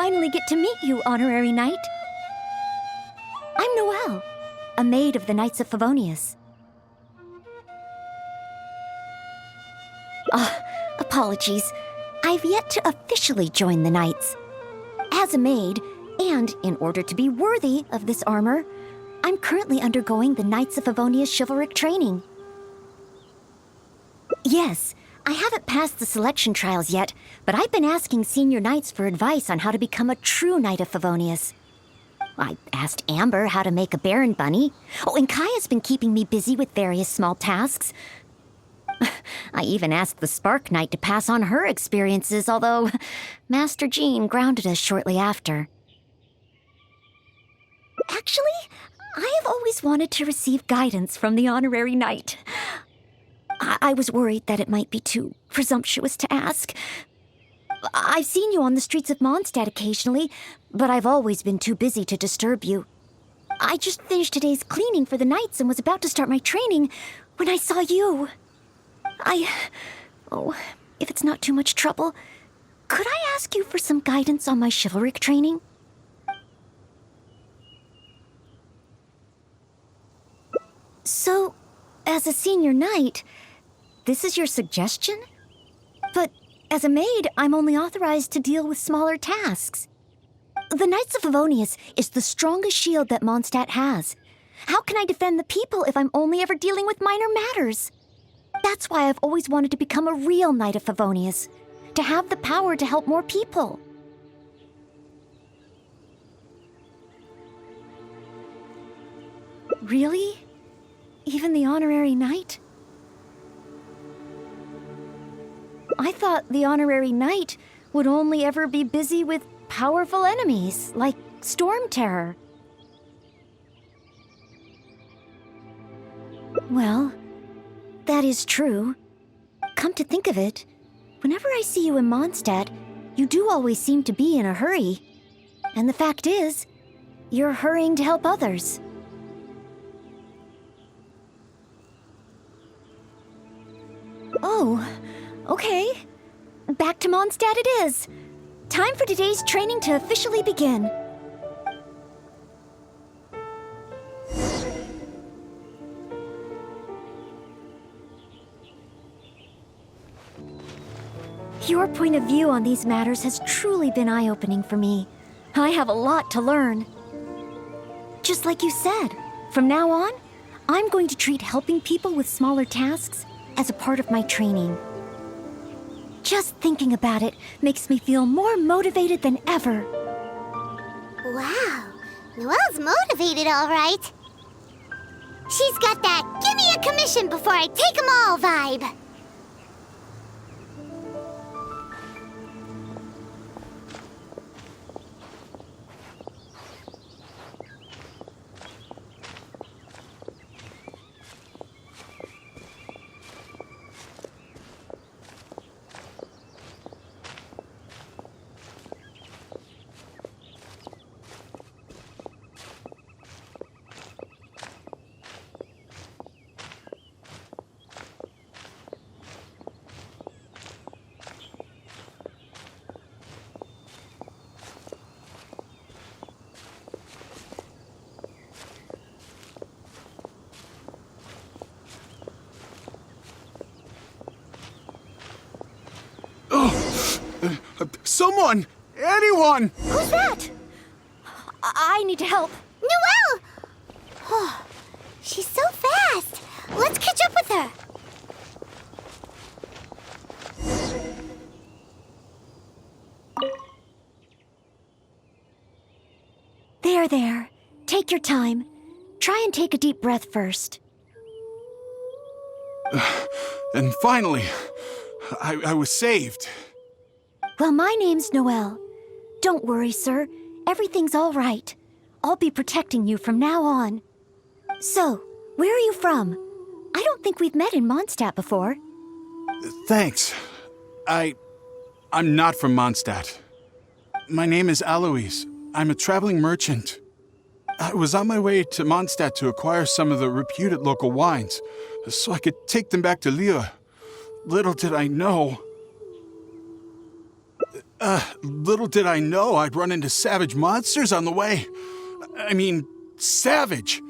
finally get to meet you, honorary knight. I'm Ноэлль, a maid of the Knights of Favonius. Apologies. I've yet to officially join the Knights. As a maid, and in order to be worthy of this armor, I'm currently undergoing the Knights of Favonius chivalric training. Yes, I haven't passed the selection trials yet, but I've been asking senior knights for advice on how to become a true Knight of Favonius. I asked Amber how to make a Baron bunny. Oh, and Kaya's been keeping me busy with various small tasks. I even asked the Spark Knight to pass on her experiences, although Master Jean grounded us shortly after. Actually, I have always wanted to receive guidance from the honorary knight. I was worried that it might be too presumptuous to ask. I've seen you on the streets of Mondstadt occasionally, but I've always been too busy to disturb you. I just finished today's cleaning for the Knights and was about to start my training when I saw you. Oh, if it's not too much trouble, could I ask you for some guidance on my chivalric training? So, as a senior knight, this is your suggestion? But as a maid, I'm only authorized to deal with smaller tasks. The Knights of Favonius is the strongest shield that Mondstadt has. How can I defend the people if I'm only ever dealing with minor matters? That's why I've always wanted to become a real Knight of Favonius, to have the power to help more people. Really? Even the honorary knight? I thought the honorary knight would only ever be busy with powerful enemies, like Storm Terror. Well, that is true. Come to think of it, whenever I see you in Mondstadt, you do always seem to be in a hurry. And the fact is, you're hurrying to help others. Oh, okay. Back to Mondstadt it is. Time for today's training to officially begin. Your point of view on these matters has truly been eye-opening for me. I have a lot to learn. Just like you said, from now on, I'm going to treat helping people with smaller tasks as a part of my training. Just thinking about it makes me feel more motivated than ever. Wow, Noelle's motivated, all right. She's got that "give me a commission before I take 'em all" vibe. Someone! Anyone! Who's that? I need to help. Noelle's! Oh, she's so fast. Let's catch up with her. There. Take your time. Try and take a deep breath first. And finally, I was saved. Well, my name's Ноэлль. Don't worry, sir. Everything's all right. I'll be protecting you from now on. So, where are you from? I don't think we've met in Mondstadt before. Thanks. I'm not from Mondstadt. My name is Alois. I'm a traveling merchant. I was on my way to Mondstadt to acquire some of the reputed local wines, so I could take them back to Lille. Little did I know... Little did I know I'd run into savage monsters on the way. I mean, savage.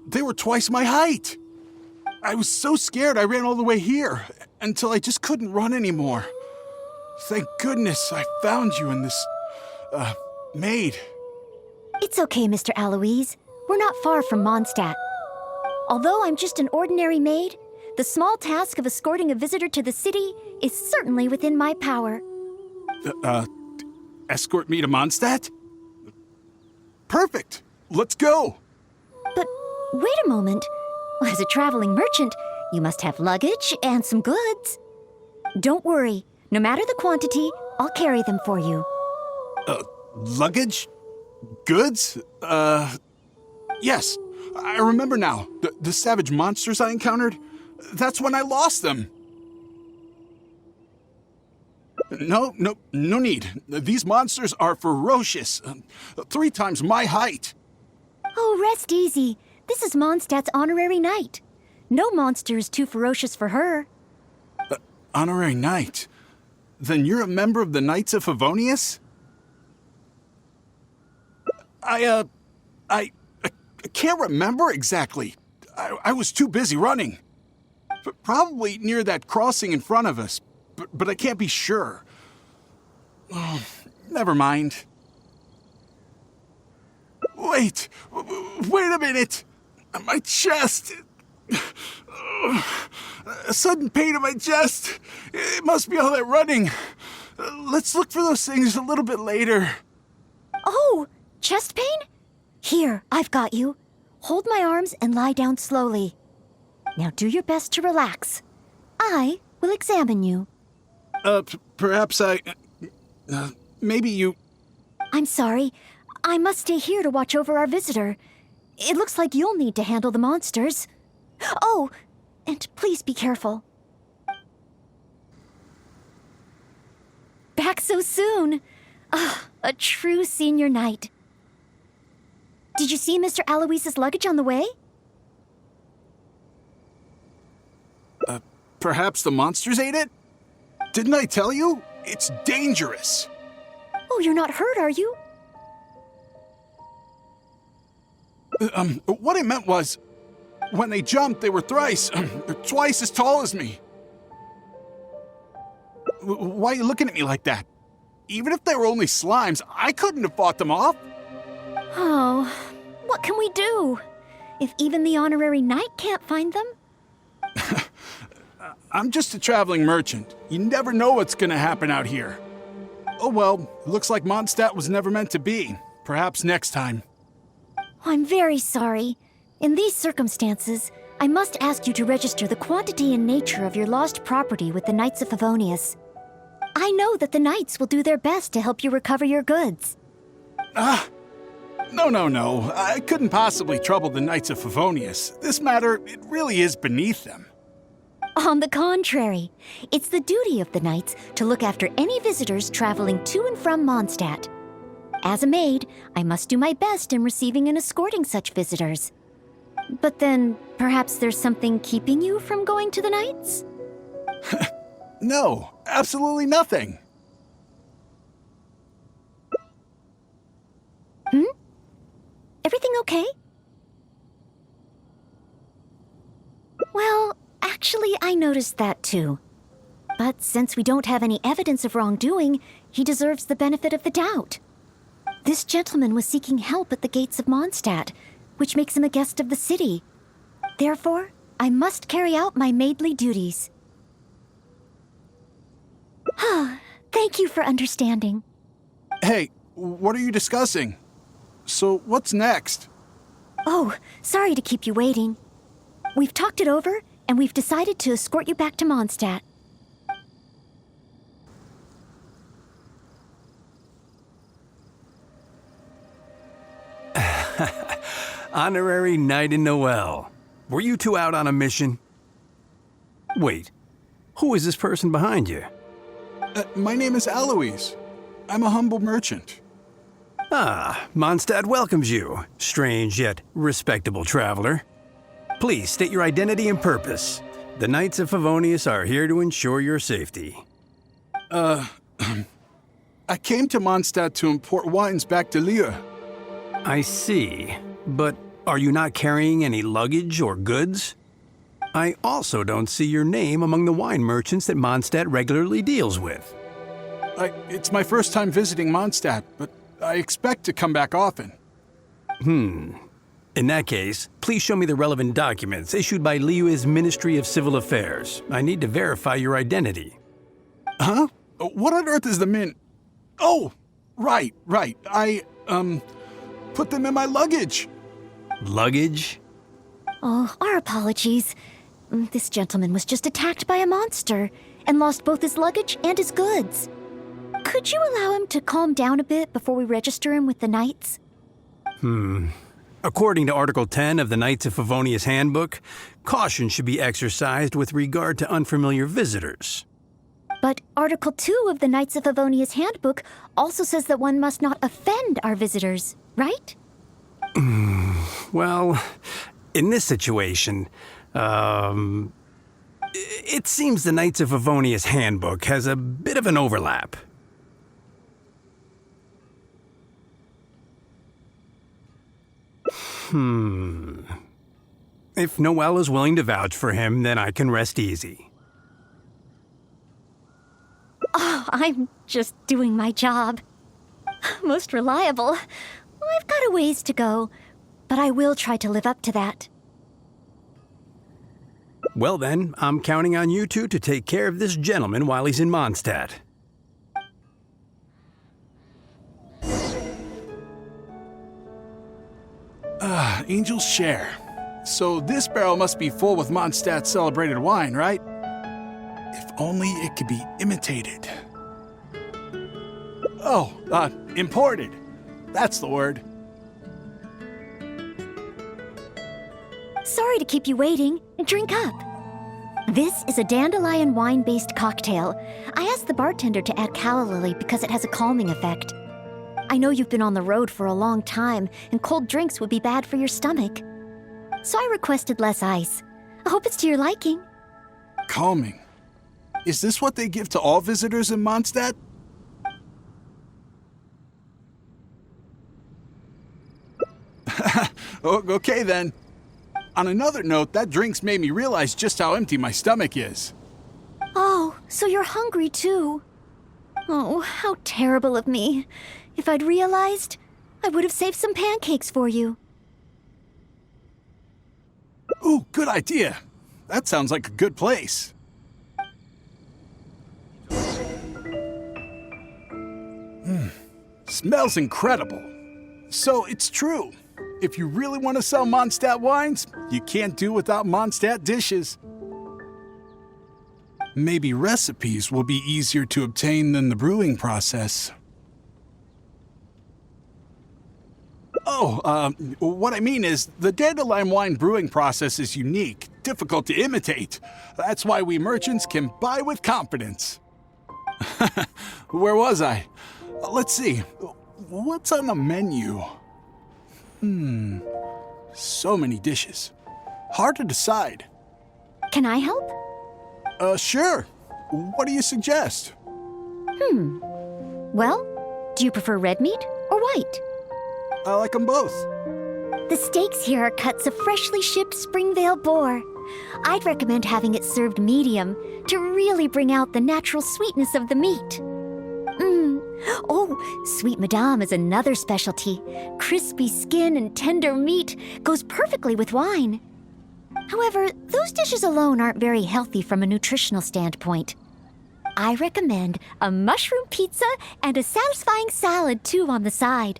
They were twice my height. I was so scared I ran all the way here, until I just couldn't run anymore. Thank goodness I found you in this, maid. It's okay, Mr. Aloise. We're not far from Mondstadt. Although I'm just an ordinary maid, the small task of escorting a visitor to the city is certainly within my power. Escort me to Mondstadt? Perfect. Let's go. But wait a moment. As a traveling merchant, you must have luggage and some goods. Don't worry. No matter the quantity, I'll carry them for you. Luggage? Goods? Yes. I remember now. The savage monsters I encountered? That's when I lost them. No need. These monsters are ferocious. 3 times my height. Oh, rest easy. This is Mondstadt's honorary knight. No monster is too ferocious for her. Honorary knight? Then you're a member of the Knights of Favonius? I can't remember exactly. I was too busy running. Probably near that crossing in front of us, but I can't be sure. Oh, never mind. Wait a minute. My chest. A sudden pain in my chest. It must be all that running. Let's look for those things a little bit later. Oh, chest pain? Here, I've got you. Hold my arms and lie down slowly. Now do your best to relax. I will examine you. Perhaps maybe you... I'm sorry. I must stay here to watch over our visitor. It looks like you'll need to handle the monsters. Oh, and please be careful. Back so soon. Ah, a true senior knight. Did you see Mr. Aloise's luggage on the way? Perhaps the monsters ate it? Didn't I tell you? It's dangerous. Oh, you're not hurt, are you? What I meant was, when they jumped, they were twice as tall as me. Why are you looking at me like that? Even if they were only slimes, I couldn't have fought them off. Oh, what can we do? If even the honorary knight can't find them? I'm just a traveling merchant. You never know what's gonna happen out here. Oh well, looks like Mondstadt was never meant to be. Perhaps next time. I'm very sorry. In these circumstances, I must ask you to register the quantity and nature of your lost property with the Knights of Favonius. I know that the Knights will do their best to help you recover your goods. No. I couldn't possibly trouble the Knights of Favonius. This matter, it really is beneath them. On the contrary, it's the duty of the Knights to look after any visitors traveling to and from Mondstadt. As a maid, I must do my best in receiving and escorting such visitors. But then, perhaps there's something keeping you from going to the Knights? No, absolutely nothing. Everything okay? Well, actually, I noticed that too. But since we don't have any evidence of wrongdoing, he deserves the benefit of the doubt. This gentleman was seeking help at the gates of Mondstadt, which makes him a guest of the city. Therefore, I must carry out my maidly duties. Thank you for understanding. Hey, what are you discussing? So, what's next? Oh, sorry to keep you waiting. We've talked it over, and we've decided to escort you back to Mondstadt. Honorary Knight in Noël. Were you two out on a mission? Wait, who is this person behind you? My name is Aloise. I'm a humble merchant. Ah, Mondstadt welcomes you, strange yet respectable traveler. Please state your identity and purpose. The Knights of Favonius are here to ensure your safety. I came to Mondstadt to import wines back to Lieu. I see. But are you not carrying any luggage or goods? I also don't see your name among the wine merchants that Mondstadt regularly deals with. It's my first time visiting Mondstadt, but I expect to come back often. In that case, please show me the relevant documents issued by Liu's Ministry of Civil Affairs. I need to verify your identity. Huh? What on earth is the min... Oh, right. I put them in my luggage. Luggage? Oh, our apologies. This gentleman was just attacked by a monster and lost both his luggage and his goods. Could you allow him to calm down a bit before we register him with the Knights? According to Article 10 of the Knights of Favonius Handbook, caution should be exercised with regard to unfamiliar visitors. But Article 2 of the Knights of Favonius Handbook also says that one must not offend our visitors, right? Well, in this situation, it seems the Knights of Favonius Handbook has a bit of an overlap. If Ноэлль is willing to vouch for him, then I can rest easy. Oh, I'm just doing my job. Most reliable. I've got a ways to go, but I will try to live up to that. Well then, I'm counting on you two to take care of this gentleman while he's in Mondstadt. Angel's share. So this barrel must be full with Mondstadt's celebrated wine, right? If only it could be imitated. Oh, imported. That's the word. Sorry to keep you waiting. Drink up. This is a dandelion wine-based cocktail. I asked the bartender to add calla lily because it has a calming effect. I know you've been on the road for a long time, and cold drinks would be bad for your stomach. So I requested less ice. I hope it's to your liking. Calming. Is this what they give to all visitors in Mondstadt? Okay then. On another note, that drink's made me realize just how empty my stomach is. Oh, so you're hungry too. Oh, how terrible of me. If I'd realized, I would have saved some pancakes for you. Ooh, good idea. That sounds like a good place. Smells incredible. So it's true. If you really want to sell Mondstadt wines, you can't do without Mondstadt dishes. Maybe recipes will be easier to obtain than the brewing process. Oh, what I mean is, the dandelion wine brewing process is unique, difficult to imitate. That's why we merchants can buy with confidence. Where was I? Let's see. What's on the menu? So many dishes. Hard to decide. Can I help? Sure. What do you suggest? Well, do you prefer red meat or white? I like them both. The steaks here are cuts of freshly shipped Springvale boar. I'd recommend having it served medium to really bring out the natural sweetness of the meat. Oh, Sweet Madame is another specialty. Crispy skin and tender meat goes perfectly with wine. However, those dishes alone aren't very healthy from a nutritional standpoint. I recommend a mushroom pizza and a satisfying salad too on the side.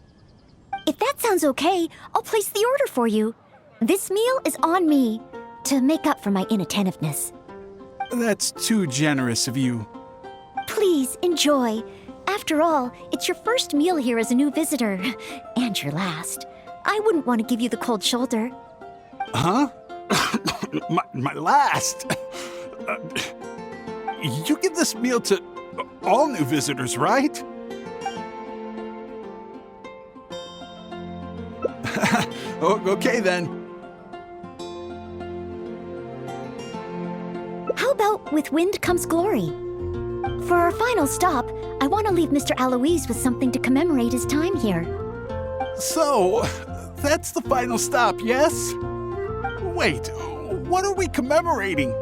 If that sounds okay, I'll place the order for you. This meal is on me to make up for my inattentiveness. That's too generous of you. Please enjoy. After all, it's your first meal here as a new visitor, and your last. I wouldn't want to give you the cold shoulder. Huh? my last? You give this meal to all new visitors, right? Okay then. How about with wind comes glory? For our final stop, I want to leave Mr. Alois with something to commemorate his time here. So, that's the final stop, yes? Wait, what are we commemorating?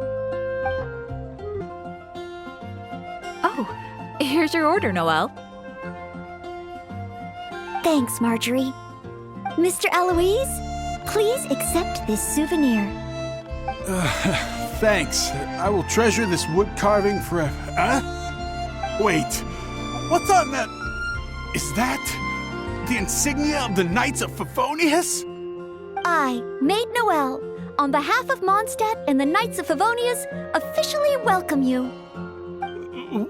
Oh, here's your order, Noelle. Thanks, Marjorie. Mr. Alois, please accept this souvenir. Thanks. I will treasure this wood carving forever. Wait, what's on that? Is that the insignia of the Knights of Favonius? I, Maid Noelle, on behalf of Mondstadt and the Knights of Favonius, officially welcome you.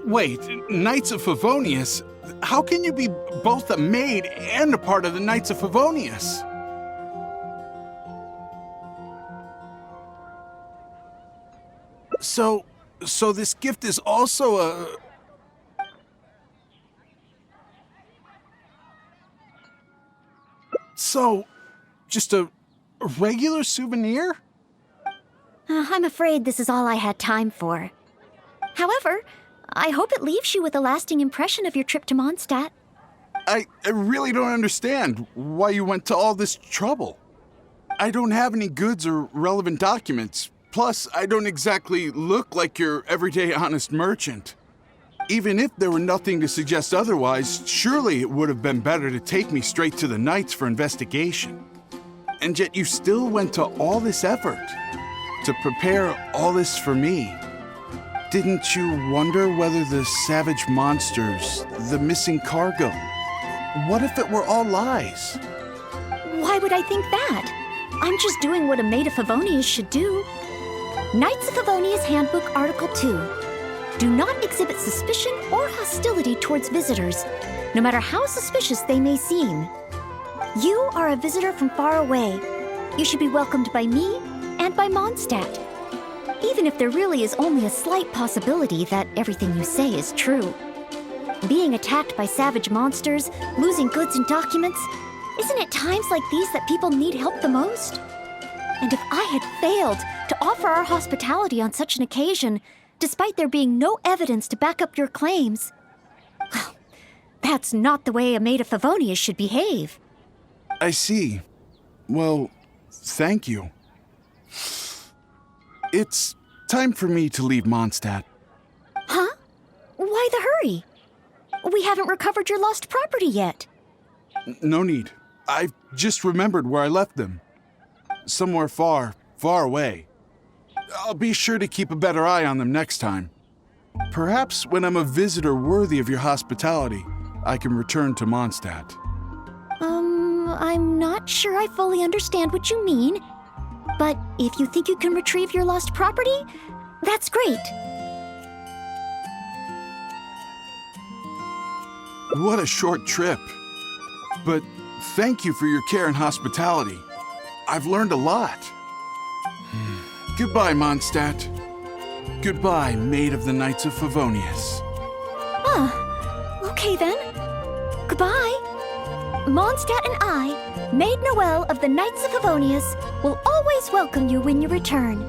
Wait, Knights of Favonius? How can you be both a maid and a part of the Knights of Favonius? So this gift is also a... So, just a regular souvenir? I'm afraid this is all I had time for. However, I hope it leaves you with a lasting impression of your trip to Mondstadt. I really don't understand why you went to all this trouble. I don't have any goods or relevant documents. Plus, I don't exactly look like your everyday honest merchant. Even if there were nothing to suggest otherwise, surely it would have been better to take me straight to the Knights for investigation. And yet you still went to all this effort to prepare all this for me. Didn't you wonder whether the savage monsters, the missing cargo, what if it were all lies? Why would I think that? I'm just doing what a Maid of Favonius should do. Knights of Favonius Handbook Article 2. Do not exhibit suspicion or hostility towards visitors, no matter how suspicious they may seem. You are a visitor from far away. You should be welcomed by me and by Mondstadt, even if there really is only a slight possibility that everything you say is true. Being attacked by savage monsters, losing goods and documents, isn't it times like these that people need help the most? And if I had failed to offer our hospitality on such an occasion, despite there being no evidence to back up your claims, well, that's not the way a Maid of Favonius should behave. I see. Well, thank you. It's time for me to leave Mondstadt. Huh? Why the hurry? We haven't recovered your lost property yet. No need. I've just remembered where I left them. Somewhere far, far away. I'll be sure to keep a better eye on them next time. Perhaps when I'm a visitor worthy of your hospitality, I can return to Mondstadt. I'm not sure I fully understand what you mean, but if you think you can retrieve your lost property, that's great. What a short trip. But thank you for your care and hospitality. I've learned a lot. Goodbye, Mondstadt. Goodbye, Maid of the Knights of Favonius. Okay then. Goodbye. Mondstadt and I, Maid Noelle of the Knights of Favonius, will always welcome you when you return.